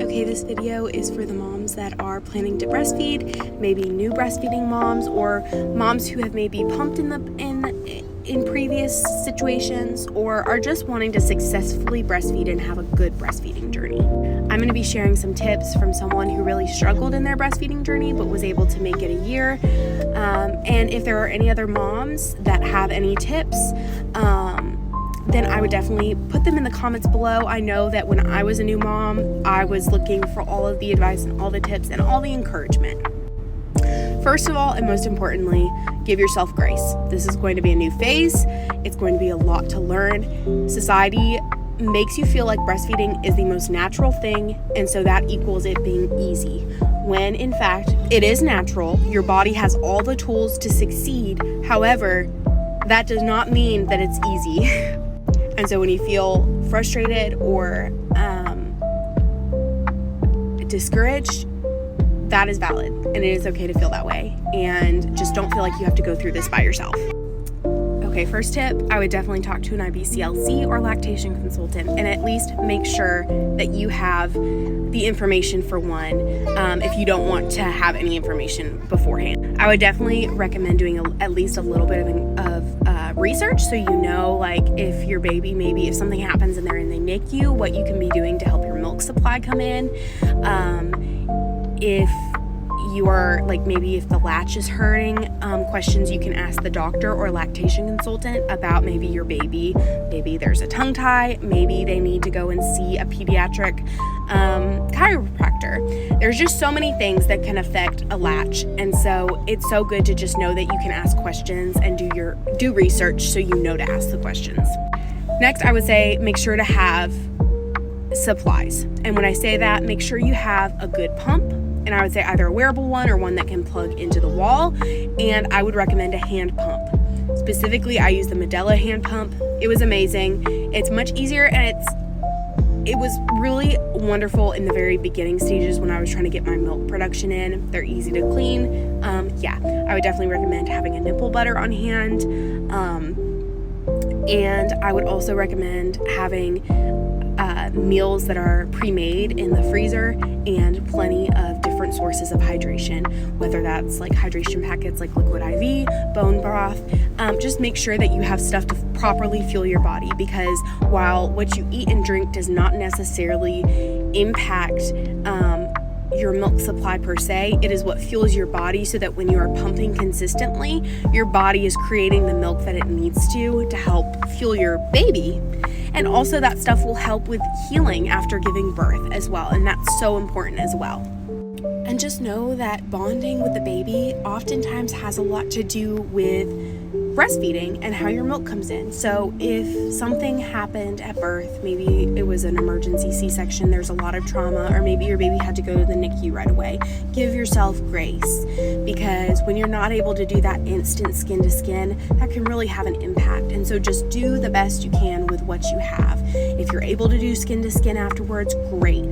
Okay, this video is for the moms that are planning to breastfeed, maybe new breastfeeding moms, or moms who have maybe pumped in previous situations, or are just wanting to successfully breastfeed and have a good breastfeeding journey. I'm going to be sharing some tips from someone who really struggled in their breastfeeding journey but was able to make it a year. And if there are any other moms that have any tips, then I would definitely put them in the comments below. I know that when I was a new mom, I was looking for all of the advice and all the tips and all the encouragement. First of all, and most importantly, give yourself grace. This is going to be a new phase. It's going to be a lot to learn. Society makes you feel like breastfeeding is the most natural thing, and so that equals it being easy. When in fact, it is natural. Your body has all the tools to succeed. However, that does not mean that it's easy. And so when you feel frustrated or discouraged, that is valid, and it is okay to feel that way. And just don't feel like you have to go through this by yourself. Okay, first tip, I would definitely talk to an IBCLC or lactation consultant and at least make sure that you have the information for one, if you don't want to have any information beforehand. I would definitely recommend doing at least a little bit of research, so you know, like, if your baby, maybe if something happens and they're in the NICU, what you can be doing to help your milk supply come in. If you are, like, maybe if the latch is hurting, questions you can ask the doctor or lactation consultant about maybe your baby. Maybe there's a tongue tie, maybe they need to go and see a pediatric chiropractor. There's just so many things that can affect a latch, and so it's so good to just know that you can ask questions and do research so you know to ask the questions. Next, I would say make sure to have supplies, and when I say that, make sure you have a good pump. And I would say either a wearable one or one that can plug into the wall. And I would recommend a hand pump. Specifically, I use the Medela hand pump. It was amazing. It's much easier, and it was really wonderful in the very beginning stages when I was trying to get my milk production in. They're easy to clean. I would definitely recommend having a nipple butter on hand. And I would also recommend having meals that are pre-made in the freezer and plenty of different sources of hydration, whether that's like hydration packets like Liquid IV, bone broth. Just make sure that you have stuff to properly fuel your body, because while what you eat and drink does not necessarily impact your milk supply per se, it is what fuels your body, so that when you are pumping consistently, your body is creating the milk that it needs to help fuel your baby. And also that stuff will help with healing after giving birth as well, and that's so important as well. And just know that bonding with the baby oftentimes has a lot to do with breastfeeding and how your milk comes in. So if something happened at birth, maybe it was an emergency C-section, there's a lot of trauma, or maybe your baby had to go to the NICU right away, give yourself grace, because when you're not able to do that instant skin to skin, that can really have an impact. And so just do the best you can with what you have. If you're able to do skin to skin afterwards, great.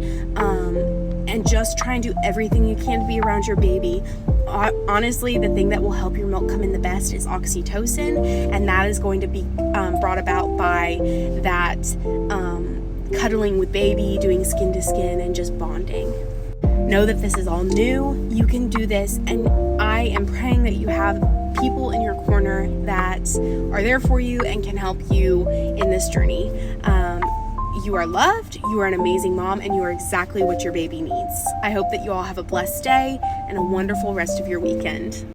And just try and do everything you can to be around your baby. Honestly, the thing that will help your milk come in the best is oxytocin, and that is going to be brought about by that cuddling with baby, doing skin to skin, and just bonding. Know that this is all new. You can do this, and I am praying that you have people in your corner that are there for you and can help you in this journey. You are loved, you are an amazing mom, and you are exactly what your baby needs. I hope that you all have a blessed day and a wonderful rest of your weekend.